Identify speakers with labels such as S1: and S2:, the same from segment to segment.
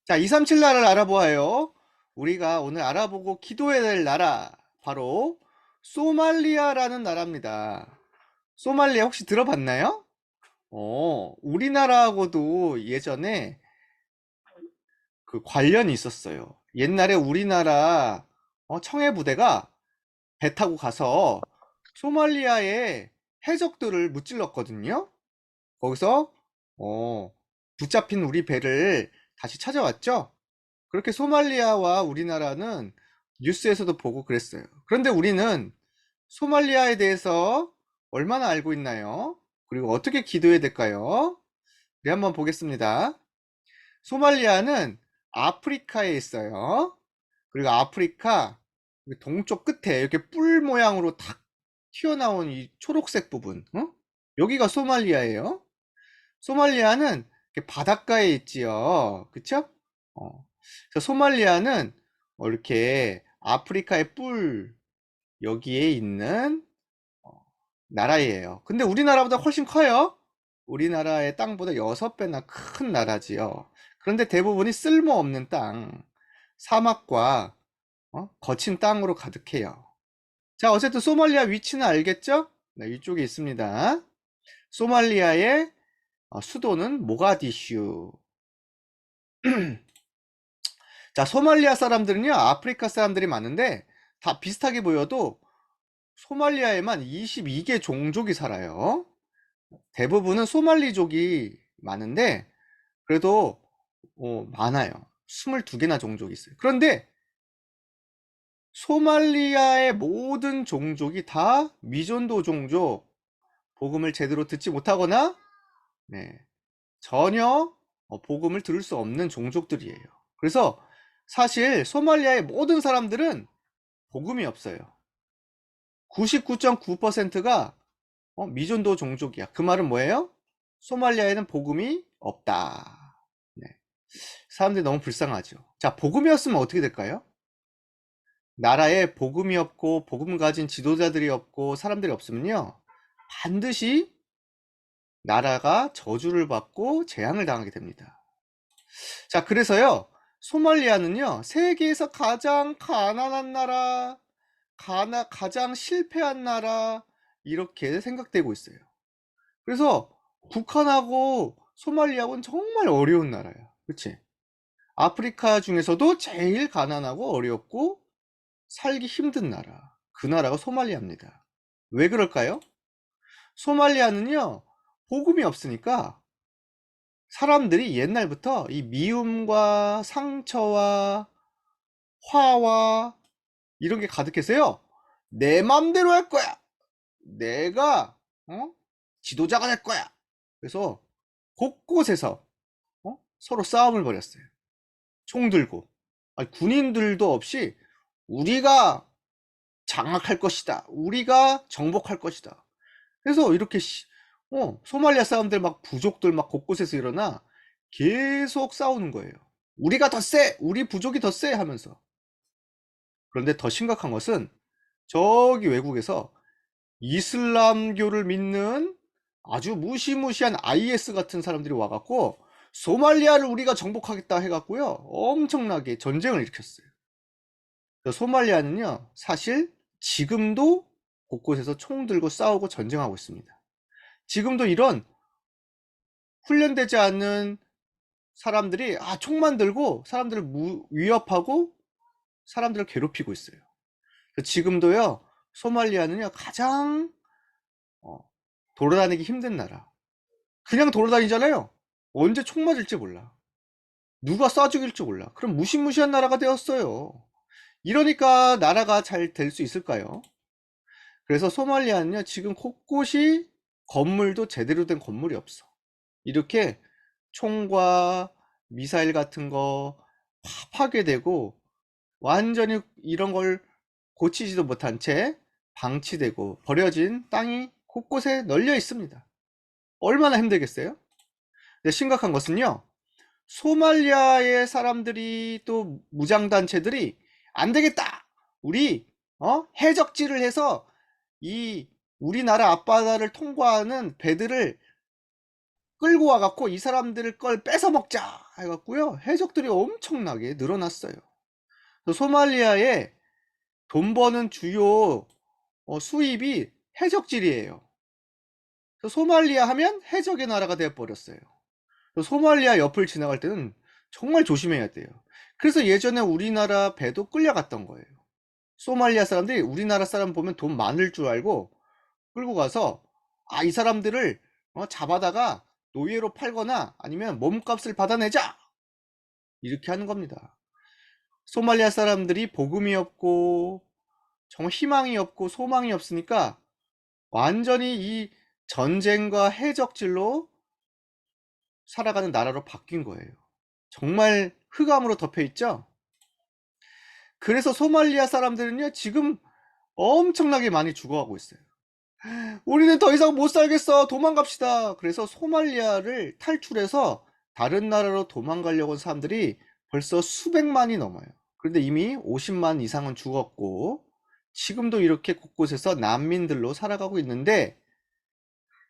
S1: 자, 237 나라를 알아보아요. 우리가 오늘 알아보고 기도해야 될 나라, 바로 소말리아라는 나라입니다. 소말리아 혹시 들어봤나요? 우리나라하고도 예전에 그 관련이 있었어요. 옛날에 우리나라 청해부대가 배 타고 가서 소말리아의 해적들을 무찔렀거든요. 거기서 어, 붙잡힌 우리 배를 다시 찾아왔죠. 그렇게 소말리아와 우리나라는 뉴스에서도 보고 그랬어요. 그런데 우리는 소말리아에 대해서 얼마나 알고 있나요? 그리고 어떻게 기도해야 될까요? 네, 한번 보겠습니다. 소말리아는 아프리카에 있어요. 그리고 아프리카 동쪽 끝에 이렇게 뿔 모양으로 탁 튀어나온 이 초록색 부분, 여기가 소말리아예요. 소말리아는 이렇게 바닷가에 있지요. 그쵸? 그래서 소말리아는 이렇게 아프리카의 뿔 여기에 있는 어, 나라예요. 근데 우리나라보다 훨씬 커요. 우리나라의 땅보다 6배나 큰 나라지요. 그런데 대부분이 쓸모없는 땅, 사막과 거친 땅으로 가득해요. 자, 어쨌든 소말리아 위치는 알겠죠? 네, 이쪽에 있습니다. 소말리아의 수도는 모가디슈. 자, 소말리아 사람들은요, 아프리카 사람들이 많은데 다 비슷하게 보여도 소말리아에만 22개 종족이 살아요. 대부분은 소말리족이 많은데 그래도 많아요. 22개나 종족이 있어요. 그런데 소말리아의 모든 종족이 다 미존도 종족, 복음을 제대로 듣지 못하거나 네, 전혀 복음을 들을 수 없는 종족들이에요. 그래서 사실 소말리아의 모든 사람들은 복음이 없어요. 99.9%가 미존도 종족이야. 그 말은 뭐예요? 소말리아에는 복음이 없다. 네. 사람들이 너무 불쌍하죠. 자, 복음이었으면 어떻게 될까요? 나라에 복음이 없고 복음 가진 지도자들이 없고 사람들이 없으면요, 반드시 나라가 저주를 받고 재앙을 당하게 됩니다. 자, 그래서요, 소말리아는요, 세계에서 가장 가난한 나라, 가장 실패한 나라, 이렇게 생각되고 있어요. 그래서 북한하고 소말리아하고는 정말 어려운 나라야. 그치? 아프리카 중에서도 제일 가난하고 어렵고 살기 힘든 나라. 그 나라가 소말리아입니다. 왜 그럴까요? 소말리아는요, 복음이 없으니까 사람들이 옛날부터 이 미움과 상처와 화와 이런 게 가득해서요, 내 맘대로 할 거야. 내가, 지도자가 될 거야. 그래서 곳곳에서 서로 싸움을 벌였어요. 총 들고. 아니, 군인들도 없이 우리가 장악할 것이다. 우리가 정복할 것이다. 그래서 이렇게 소말리아 사람들 막 부족들 막 곳곳에서 일어나 계속 싸우는 거예요. 우리가 더 세! 우리 부족이 더 세! 하면서. 그런데 더 심각한 것은 저기 외국에서 이슬람교를 믿는 아주 무시무시한 IS 같은 사람들이 와갖고 소말리아를 우리가 정복하겠다 해갖고요, 엄청나게 전쟁을 일으켰어요. 소말리아는요, 사실 지금도 곳곳에서 총 들고 싸우고 전쟁하고 있습니다. 지금도 이런 훈련되지 않은 사람들이 총만 들고 사람들을 위협하고 사람들을 괴롭히고 있어요. 지금도요, 소말리아는요, 가장 어, 돌아다니기 힘든 나라. 그냥 돌아다니잖아요. 언제 총 맞을지 몰라. 누가 쏴 죽일지 몰라. 그럼 무시무시한 나라가 되었어요. 이러니까 나라가 잘 될 수 있을까요? 그래서 소말리아는요, 지금 곳곳이 건물도 제대로 된 건물이 없어. 이렇게 총과 미사일 같은 거 파괴되고 완전히 이런 걸 고치지도 못한 채 방치되고 버려진 땅이 곳곳에 널려 있습니다. 얼마나 힘들겠어요? 근데 심각한 것은요, 소말리아의 사람들이 또 무장단체들이 안 되겠다! 우리 해적질을 해서 이 우리나라 앞바다를 통과하는 배들을 끌고 와갖고 이 사람들을 걸 뺏어 먹자 해갖고요. 해적들이 엄청나게 늘어났어요. 소말리아에 돈 버는 주요 수입이 해적질이에요. 소말리아 하면 해적의 나라가 되어버렸어요. 소말리아 옆을 지나갈 때는 정말 조심해야 돼요. 그래서 예전에 우리나라 배도 끌려갔던 거예요. 소말리아 사람들이 우리나라 사람 보면 돈 많을 줄 알고 끌고 가서 이 사람들을 잡아다가 노예로 팔거나 아니면 몸값을 받아내자 이렇게 하는 겁니다. 소말리아 사람들이 복음이 없고 정말 희망이 없고 소망이 없으니까 완전히 이 전쟁과 해적질로 살아가는 나라로 바뀐 거예요. 정말 흑암으로 덮여 있죠. 그래서 소말리아 사람들은요 지금 엄청나게 많이 죽어가고 있어요. 우리는 더 이상 못 살겠어, 도망갑시다. 그래서 소말리아를 탈출해서 다른 나라로 도망가려고 한 사람들이 벌써 수백만이 넘어요. 그런데 이미 50만 이상은 죽었고 지금도 이렇게 곳곳에서 난민들로 살아가고 있는데,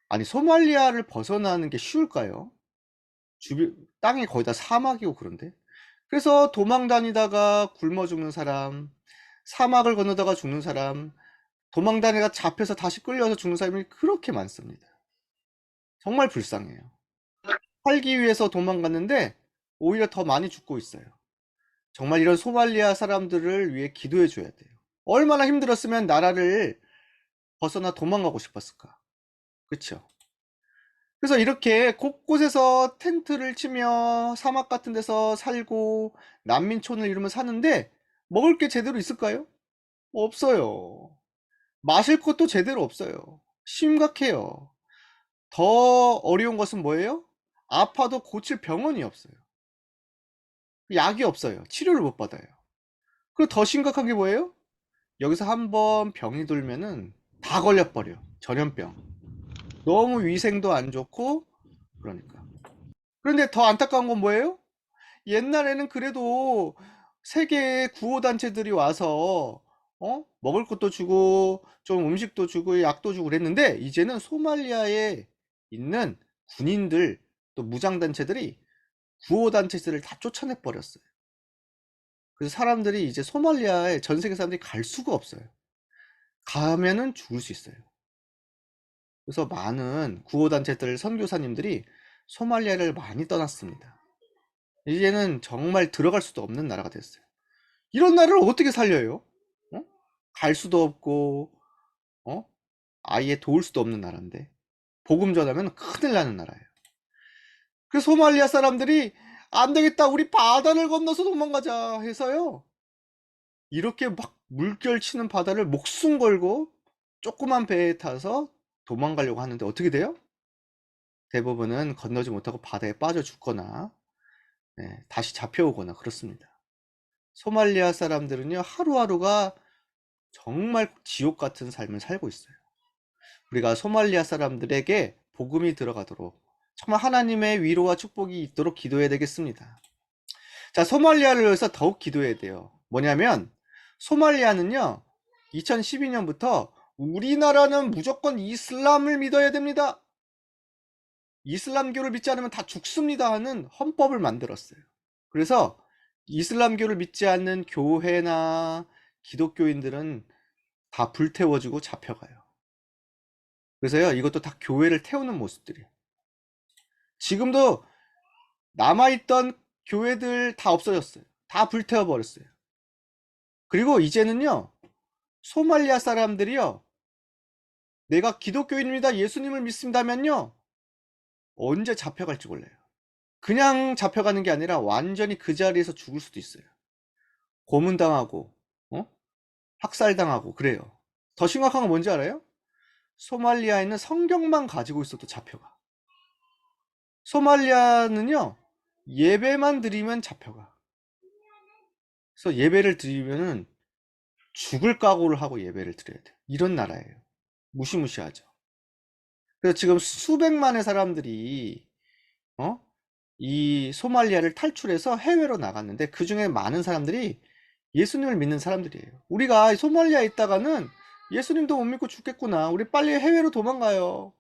S1: 아니 소말리아를 벗어나는 게 쉬울까요? 땅이 거의 다 사막이고 그런데. 그래서 도망 다니다가 굶어 죽는 사람, 사막을 건너다가 죽는 사람, 도망 다니다가 잡혀서 다시 끌려서 죽는 사람이 그렇게 많습니다. 정말 불쌍해요. 살기 위해서 도망갔는데 오히려 더 많이 죽고 있어요. 정말 이런 소말리아 사람들을 위해 기도해 줘야 돼요. 얼마나 힘들었으면 나라를 벗어나 도망가고 싶었을까. 그렇죠? 그래서 이렇게 곳곳에서 텐트를 치며 사막 같은 데서 살고 난민촌을 이루며 사는데 먹을 게 제대로 있을까요? 없어요. 마실 것도 제대로 없어요. 심각해요. 더 어려운 것은 뭐예요? 아파도 고칠 병원이 없어요. 약이 없어요. 치료를 못 받아요. 그리고 더 심각한 게 뭐예요? 여기서 한번 병이 돌면은 다 걸려버려. 전염병. 너무 위생도 안 좋고 그러니까. 그런데 더 안타까운 건 뭐예요? 옛날에는 그래도 세계의 구호단체들이 와서 먹을 것도 주고 좀 음식도 주고 약도 주고 그랬는데, 이제는 소말리아에 있는 군인들 또 무장단체들이 구호단체들을 다 쫓아내 버렸어요. 그래서 사람들이 이제 소말리아에, 전 세계 사람들이 갈 수가 없어요. 가면은 죽을 수 있어요. 그래서 많은 구호단체들 선교사님들이 소말리아를 많이 떠났습니다. 이제는 정말 들어갈 수도 없는 나라가 됐어요. 이런 나라를 어떻게 살려요? 갈 수도 없고 아예 도울 수도 없는 나라인데 복음 전하면 큰일 나는 나라예요. 그 소말리아 사람들이 안 되겠다, 우리 바다를 건너서 도망가자 해서요, 이렇게 막 물결 치는 바다를 목숨 걸고 조그만 배에 타서 도망가려고 하는데 어떻게 돼요? 대부분은 건너지 못하고 바다에 빠져 죽거나 다시 잡혀오거나 그렇습니다. 소말리아 사람들은요 하루하루가 정말 지옥 같은 삶을 살고 있어요. 우리가 소말리아 사람들에게 복음이 들어가도록 정말 하나님의 위로와 축복이 있도록 기도해야 되겠습니다. 자, 소말리아를 위해서 더욱 기도해야 돼요. 뭐냐면 소말리아는요 2012년부터 우리나라는 무조건 이슬람을 믿어야 됩니다, 이슬람교를 믿지 않으면 다 죽습니다 하는 헌법을 만들었어요. 그래서 이슬람교를 믿지 않는 교회나 기독교인들은 다 불태워지고 잡혀가요. 그래서요 이것도 다 교회를 태우는 모습들이에요. 지금도 남아있던 교회들 다 없어졌어요. 다 불태워버렸어요. 그리고 이제는요 소말리아 사람들이요, 내가 기독교인입니다, 예수님을 믿습니다면요, 언제 잡혀갈지 몰라요. 그냥 잡혀가는 게 아니라 완전히 그 자리에서 죽을 수도 있어요. 고문당하고 학살당하고 그래요. 더 심각한 건 뭔지 알아요? 소말리아에는 성경만 가지고 있어도 잡혀가. 소말리아는요 예배만 드리면 잡혀가. 그래서 예배를 드리면은 죽을 각오를 하고 예배를 드려야 돼. 이런 나라예요. 무시무시하죠. 그래서 지금 수백만의 사람들이 이 소말리아를 탈출해서 해외로 나갔는데 그 중에 많은 사람들이 예수님을 믿는 사람들이에요. 우리가 소말리아에 있다가는 예수님도 못 믿고 죽겠구나, 우리 빨리 해외로 도망가요,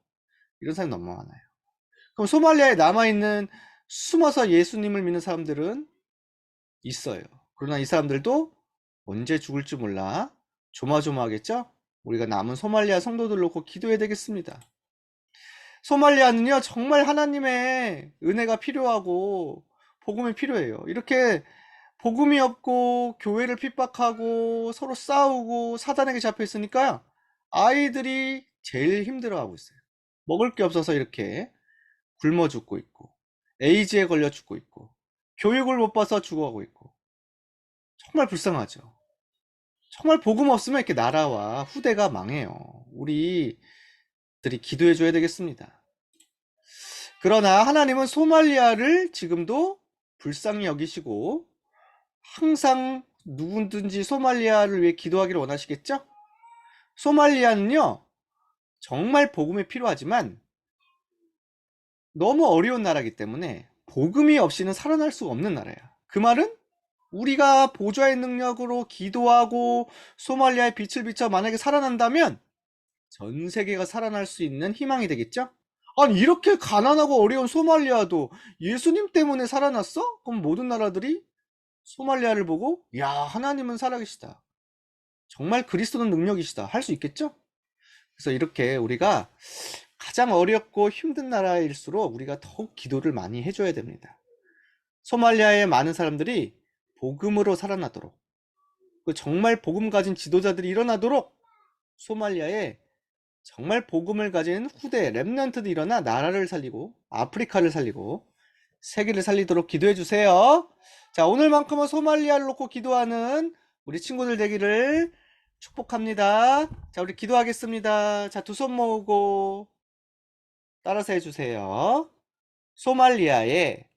S1: 이런 사람이 너무 많아요. 그럼 소말리아에 남아있는 숨어서 예수님을 믿는 사람들은 있어요. 그러나 이 사람들도 언제 죽을지 몰라 조마조마하겠죠? 우리가 남은 소말리아 성도들 놓고 기도해야 되겠습니다. 소말리아는요, 정말 하나님의 은혜가 필요하고 복음이 필요해요. 이렇게 복음이 없고 교회를 핍박하고 서로 싸우고 사단에게 잡혀 있으니까 아이들이 제일 힘들어하고 있어요. 먹을 게 없어서 이렇게 굶어 죽고 있고, 에이즈에 걸려 죽고 있고, 교육을 못 받아서 죽어가고 있고, 정말 불쌍하죠. 정말 복음 없으면 이렇게 나라와 후대가 망해요. 우리들이 기도해줘야 되겠습니다. 그러나 하나님은 소말리아를 지금도 불쌍히 여기시고 항상 누구든지 소말리아를 위해 기도하기를 원하시겠죠? 소말리아는요, 정말 복음이 필요하지만 너무 어려운 나라이기 때문에 복음이 없이는 살아날 수가 없는 나라야. 그 말은 우리가 보좌의 능력으로 기도하고 소말리아의 빛을 비춰 만약에 살아난다면 전 세계가 살아날 수 있는 희망이 되겠죠? 아니, 이렇게 가난하고 어려운 소말리아도 예수님 때문에 살아났어? 그럼 모든 나라들이 소말리아를 보고, 야, 하나님은 살아계시다. 정말 그리스도는 능력이시다. 할 수 있겠죠? 그래서 이렇게 우리가 가장 어렵고 힘든 나라일수록 우리가 더욱 기도를 많이 해줘야 됩니다. 소말리아의 많은 사람들이 복음으로 살아나도록, 정말 복음 가진 지도자들이 일어나도록 소말리아에 정말 복음을 가진 후대 렘넌트들이 일어나 나라를 살리고 아프리카를 살리고 세계를 살리도록 기도해 주세요. 자, 오늘만큼은 소말리아를 놓고 기도하는 우리 친구들 되기를 축복합니다. 자, 우리 기도하겠습니다. 자, 두 손 모으고 따라서 해주세요. 소말리아에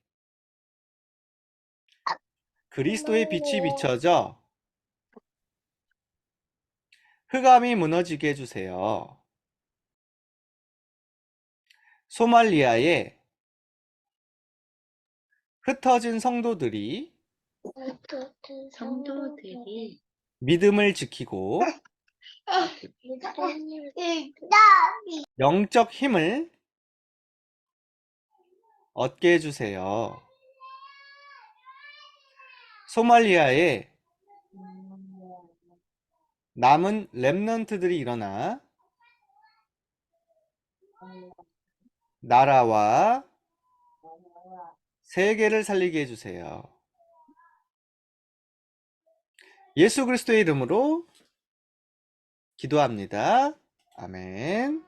S1: 그리스도의 빛이 비춰져 흑암이 무너지게 해주세요. 소말리아에 흩어진 성도들이 믿음을 지키고 영적 힘을 얻게 해주세요. 소말리아에 남은 렘넌트들이 일어나 나라와 세계를 살리게 해주세요. 예수 그리스도의 이름으로 기도합니다. 아멘.